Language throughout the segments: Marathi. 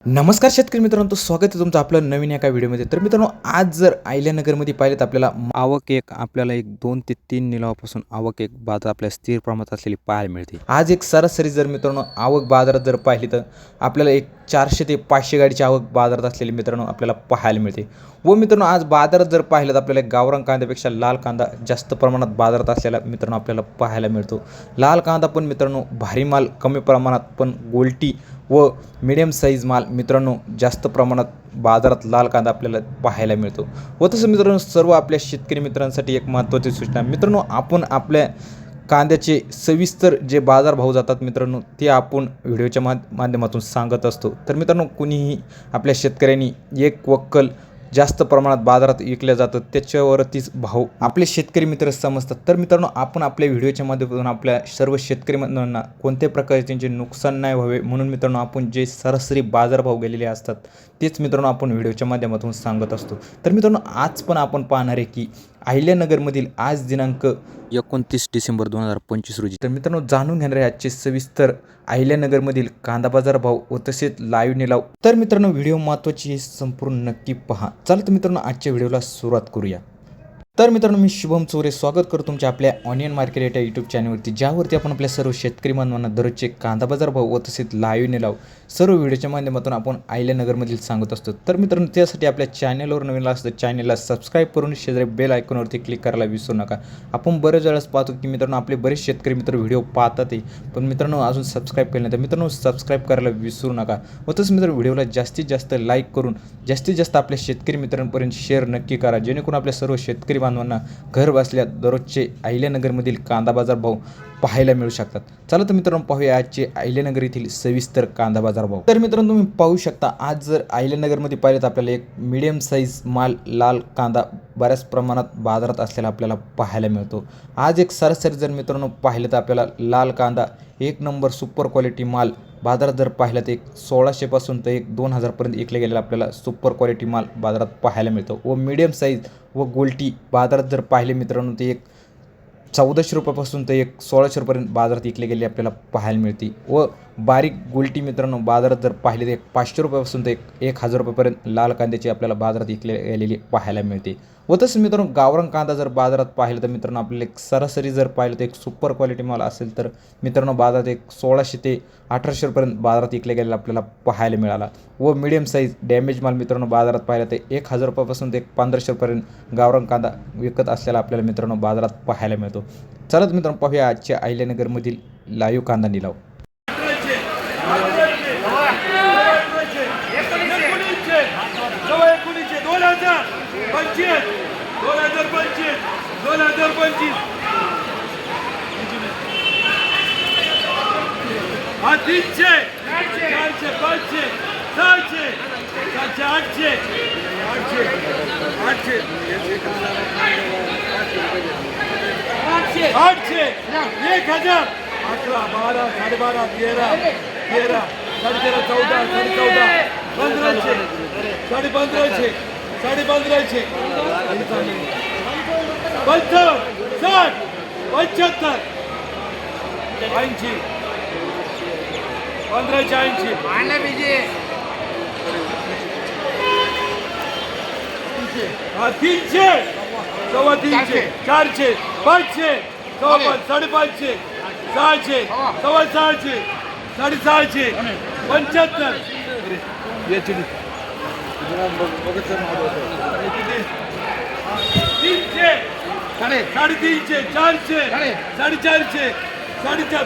नमस्कार शेतकरी मित्रांनो, तो स्वागत आहे तुमचं आपलं नवीन एका व्हिडिओमध्ये. तर मित्रांनो, आज जर अहिल्यानगरमध्ये पाहिलं तर आपल्याला आवक एक आपल्याला 2 ते 3 निलावापासून आवक एक बाजार आपल्याला स्थिर प्रमाणात असलेली पाहायला मिळते. आज एक सरासरी जर मित्रांनो आवक बाजारात जर पाहिली तर आपल्याला एक 400 ते 500 गाडीची आवक बाजारात असलेली मित्रांनो आपल्याला पाहायला मिळते. व मित्रांनो, आज बाजारात जर पाहिलं तर आपल्याला गावरान कांद्यापेक्षा लाल कांदा जास्त प्रमाणात बाजारात असलेला मित्रांनो आपल्याला पाहायला मिळतो. लाल कांदा पण मित्रांनो भारी माल कमी प्रमाणात, पण गोल्टी व मिडियम साईज माल मित्रांनो जास्त प्रमाणात बाजारात लाल कांदा आपल्याला पाहायला मिळतो. व तसं मित्रांनो, सर्व आपल्या शेतकरी मित्रांसाठी एक महत्त्वाची सूचना मित्रांनो, आपण आपल्या कांद्याचे सविस्तर जे बाजारभाव जातात मित्रांनो, ते आपण व्हिडिओच्या माध्यमातून सांगत असतो. तर मित्रांनो, कुणीही आपल्या शेतकऱ्यांनी एक वक्कल जास्त प्रमाणात बाजारात विकल्या जातं त्याच्यावरतीच भाव आपले शेतकरी मित्र समजतात. तर मित्रांनो, आपण आपल्या व्हिडिओच्या माध्यमातून आपल्या सर्व शेतकरी मित्रांना कोणत्याही प्रकारे त्यांचे नुकसान नाही व्हावे म्हणून मित्रांनो आपण जे सरासरी बाजारभाव गेलेले असतात तेच मित्रांनो आपण व्हिडिओच्या माध्यमातून सांगत असतो. तर मित्रांनो, आज पण आपण पाहणार आहे की अहिल्यानगरमधील आज दिनांक 29 डिसेंबर 2025 रोजी. तर मित्रांनो, जाणून घेणार आहे आजचे सविस्तर अहिल्यानगरमधील कांदा बाजार भाव व तसेच लाईव्ह निलाव. तर मित्रांनो, व्हिडिओ महत्त्वाची संपूर्ण नक्की पहा. चला तर मित्रांनो, आजच्या व्हिडिओला सुरुवात करूया. तर मित्रांनो, मी शुभम चोरे स्वागत करतो तुमच्या आपल्या ऑनियन मार्केट या यूट्यूब चॅनलवरती, ज्यावरती आपण आपल्या सर्व शेतकरी बांधवांना दररोजचे कांदा बाजार भाव व तसेच लाईव्ह निलाव सर्व व्हिडिओच्या माध्यमातून आपण अहिल्यानगरमधील सांगत असतो. तर मित्रांनो, त्यासाठी आपल्या चॅनलवर नवीन असतं चॅनलला सबस्क्राईब करून शेजारी बेल आयकॉनवरती क्लिक करायला विसरू नका. आपण बरेच वेळेस पाहतो की मित्रांनो आपले बरेच शेतकरी मित्र व्हिडिओ पाहतात पण मित्रांनो अजून सबस्क्राईब केलं नाही, तर मित्रांनो सबस्क्राईब करायला विसरू नका. व तसं मित्रांनो, व्हिडिओला जास्तीत जास्त लाईक करून जास्तीत जास्त आपल्या शेतकरी मित्रांपर्यंत शेअर नक्की करा, जेणेकरून आपल्या सर्व शेतकरी बांधवांना घर बसल्या दररोजचे अहिल्यानगरमधील कांदा बाजार भाव पाहायला मिळू शकतात. चला तर मित्रांनो, पाहूया आजचे अहिल्यानगर येथील सविस्तर कांदा बाजार भाव. तर मित्रांनो, तुम्ही पाहू शकता आज जर अहिल्यानगरमध्ये पाहिलं तर आपल्याला एक मिडियम साईज माल लाल कांदा बऱ्याच प्रमाणात बाजारात असलेला आपल्याला पाहायला मिळतो. आज एक सरासरी जर मित्रांनो पाहिलं तर आपल्याला लाल कांदा एक नंबर सुपर क्वालिटी माल बाजारात जर पाहिलं तर एक 1600 पासून तर एक 2000 पर्यंत विकले गेलेला आपल्याला सुपर क्वालिटी माल बाजारात पाहायला मिळतो. व मिडियम साईज व गोल्टी बाजारात जर पाहिले मित्रांनो ते एक 1400 रुपयापासून तर एक 1600 रुपयापर्यंत बाजारात विकले गेले आपल्याला पाहायला मिळते. व बारीक गोल्टी मित्रांनो बाजारात जर पाहिले तर एक 500 रुपयापासून तर 1000 रुपयापर्यंत लाल कांद्याची आपल्याला बाजारात विकले गेलेली पाहायला मिळते. व तसं मित्रांनो, गावरान कांदा जर बाजारात पाहिलं तर मित्रांनो आपल्याला एक सरासरी जर पाहिलं तर एक सुपर क्वालिटी माल असेल तर मित्रांनो बाजारात एक 1600 ते 1800 रुपयापर्यंत बाजारात विकले गेलेला आपल्याला पाहायला मिळाला. व मिडियम साईज डॅमेज माल मित्रांनो बाजारात पाहिलं तर 1000 रुपयापासून ते 1500 रुपयापर्यंत गावरान कांदा विकत असलेला आपल्याला मित्रांनो बाजारात पाहायला मिळतो. चला तर मित्रांनो, पाहूया आजच्या अहिल्यानगरमधील लाईव्ह कांदा निलाव. तीनशे, चारशे, पाचशे, सहाशे, सातशे, आठशे, आठशे, आठशे, आठशे, 1000, 11, 12, 12.5, 13, 13, 13.5, 14, 14.5, 1500, 1550, 1550, 55, 60, 75, 80, 1580, आणले पाहिजे. 300, 350, 400, 500, 550, 600, 650, 650, 75, 300, 350, 400, 450, 500, 500,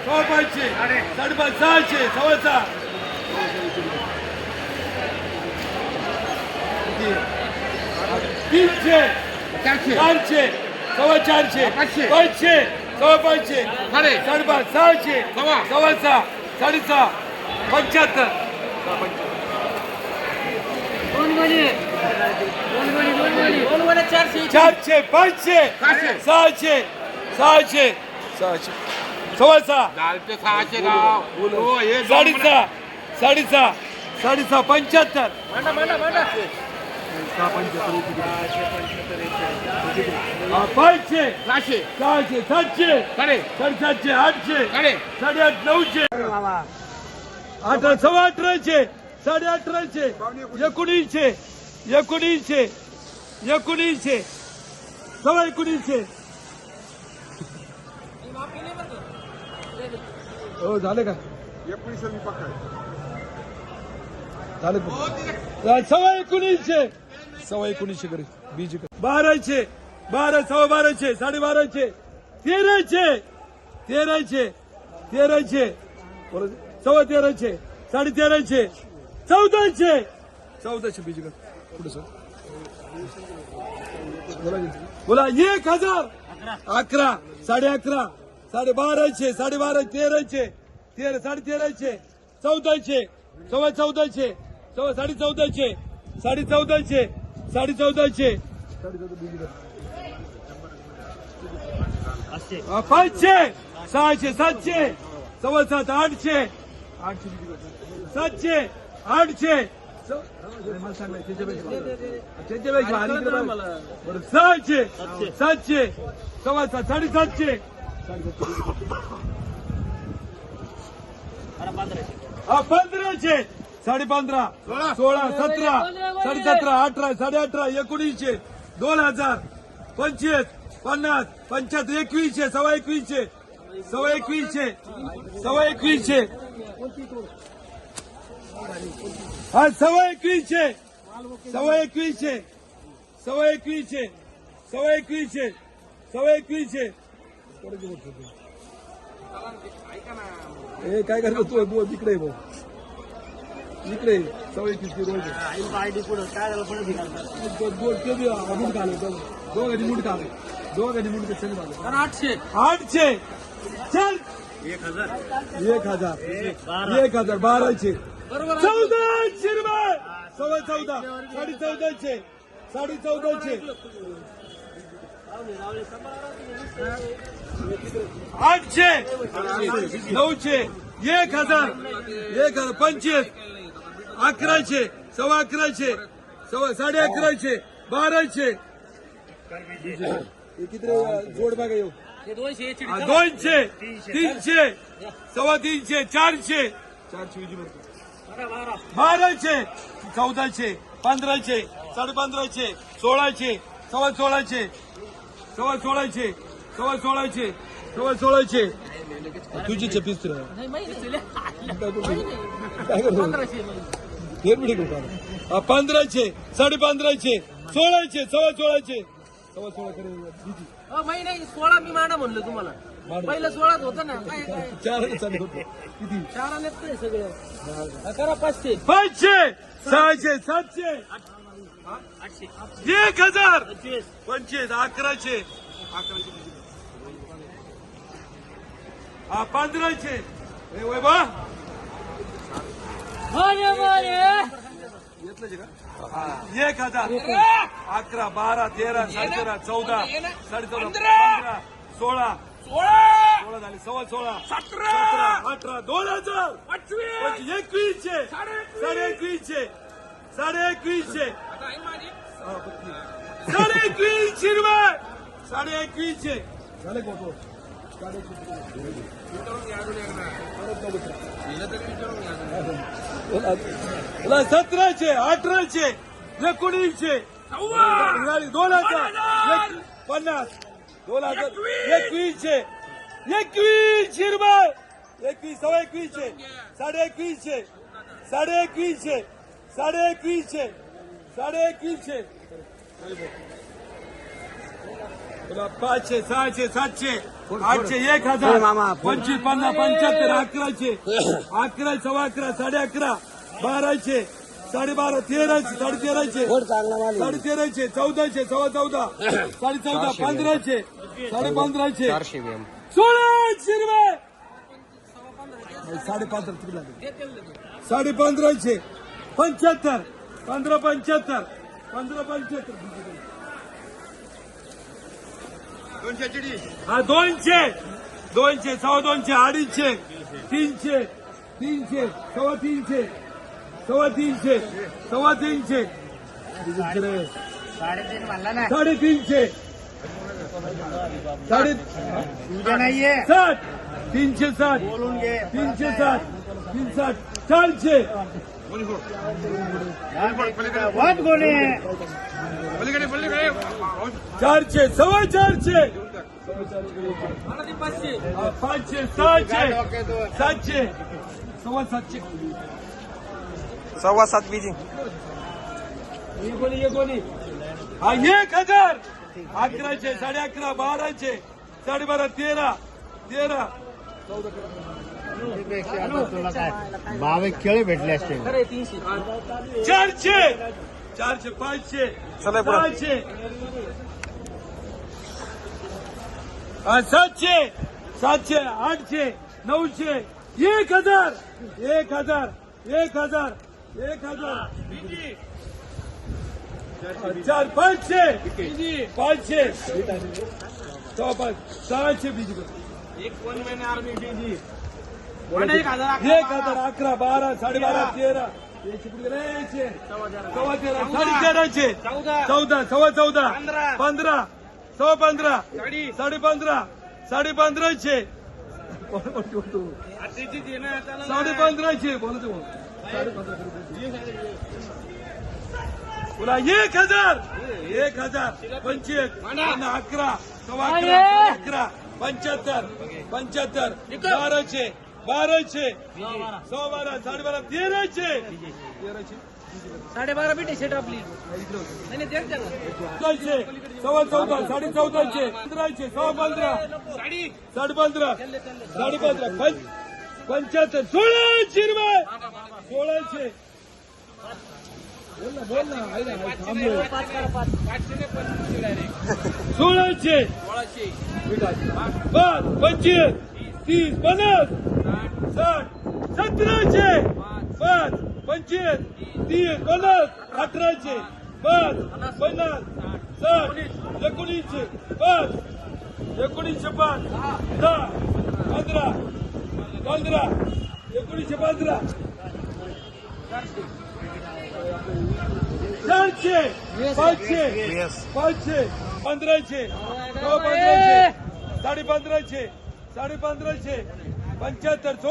550, 600, 600, 300, 400, 450, 500, 500, 550, 600, 600, 650, 75, 400, 500, 600, 600, 600, 600, 600, 75, 500, 600, 700, 750, 800, 800, 900. 18 सव्वा 18चे 18.5चे 19चे 19चे 19चे सव्वा 19चे हो झाले का झाले सव्वा 19चे सव्वा 19चे करे बीज 12चे 12 सव्वा 12चे 12.5चे 13चे 13चे 13चे सव्वा 13चे 13.5चे 14चे 14चे बीज पुढे सर बोला 1000 11 11.5 12.5 12.5 13चे 13.5 14चे सव्वा 14चे सव्वा 14.5 14.5 14.5 500 600 700 सव्वा 7 800 700 800 600 700 सव्वा 7 750 1500 15.5 16 17 17.5 18 18.5 1900 2000 25 50 75 2100 सव्वा 2100 सव्वा 2100 सव्वा 2100 हा सव्वा 2100 सव्वा 2100 सव्वा 2100 सव्वा 2100 सव्वा 2100 हे काय करतो तू तिकडे भाऊ इकडे सव्वा 2100 आयडी पुढे काय झालं पुढे मुठ घालो दोघांनी मुठ घालो दोघांनी मुठ कसं घालो 800 800 चल 1000 1000 1200 1400 रुपये सव्वा 14 14.5 14.5 800 900 1000 25 1100 सव्वा 1100 सव्वा 11.5 1200 किती जोड बघा येऊ 200 300 सव्वा 300 400 1200 1400 1500 15.5 1600 सव्वा 1600 सव्वा 1600 सव्वा 1600 सव्वा 1600 तुझी छपीस काय करतो 1500 15.5 1600 सव्वा 1600 सव्वा 16 करे महिने 16 मी माना म्हणलं तुम्हाला पहिलं 16च होतं ना काय काय 4 चालू होतो किती 4 आलेत नाही सगळं करा 500 500 600 700 1000 25 1100 हा 1500 ए वय बा घेतलं का 1000 11 12 13 13 14 14.5 15 16 झाले सव्वा 16 17 18 2000 2100 2100 2100 2100 रुपये 2100 झाले कोण बोला 1700 1800 1900 2000 50 2000 2100 2100 रुपये 21 सव्वा 2100 2150 2150 2150 2150 500 600 700 800 1000 25 50 75 1100 सव्वा 11 11.5 1200 12.5 1300 1300 1400 सव्वा 14 14.5 1500 1500 1600 रुपये 5.5 1500 75 1575 1575 हा 200 200 सव्वा 200 250 300 300 सव्वा 300 सव्वा 300 सव्वा 300 350 साडे नाहीये 60 360 बोलून घे 360 360 400 400 सव्वा 400 500 600 700 सव्वा 700 सव्वा सात बीजी ये कोणी हा 1000 1100 11.5 1200 12.5 13 बावीस खेळे भेटले असते. खरे 300 400 400 500 चला पुढं. 600 700 700 800 900 1000 1000 1000 4 500 500 600 बीजी 11 11 12 12.5 13 सव्वा 13 13.5 14 सव्वा 14 15 सव्वा 15 15.5 15.5 15.5 बोलतो पुन्हा 1000 25 11 सव्वा 11 75 1200 सव्वा 12 12.5 1300 12.5 बिटे सेट आपली नाही नाही तेच द्या ना. 1400 सव्वा 14 14.5 1500 सव्वा 15 15.5 75 1600 रुपये 1600 बोल ना 1600 5 25 30 50 60 1700 5 25 30 50 1800 5 50 60 1900 5 1900 5 10 15 15 1900 15 400 500 500 1500 1500 1500 1500 75 1600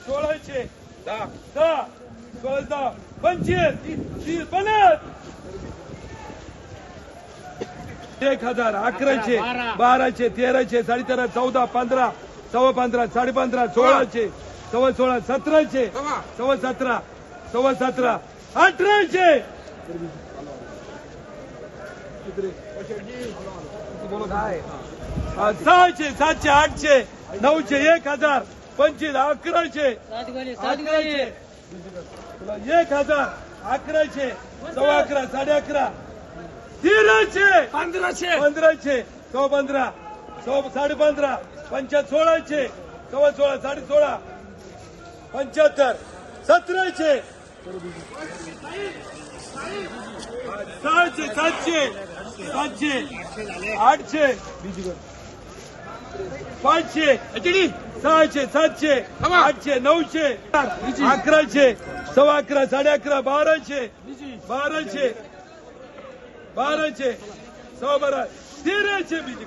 1600 10 16 25 30 50 1000 1100 1200 1300 13.5 14 15 सव्वा 15 15.5 1600 सव्वा 16 1700 सव्वा 17 सव्वा 17 1800 600 700 800 900 1000 25 1100 1100 1100 सव्वा 11 11.5 1300 1500 सव्वा 15 सव्वा 15.5 1600 सव्वा 16 16.5 75 1700 600 700 700 800 500 600 700 800 900 1100 सव्वा 11 11.5 1200 1200 सव्वा 12 1300 बीजी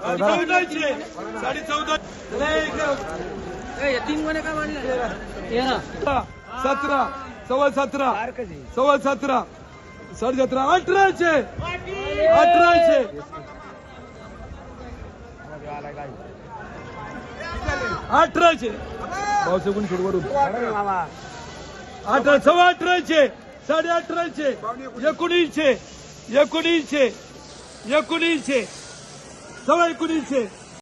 1400 14.5 ए, या 3 गोण्या काय वाढल्या 17 सव्वा 17 सव्वा 17 17.5 1800 1800 1800 भाऊचे गुण सोडवरून 18 सव्वा 1800 1850 1900 1900 1900 सव्वा 1900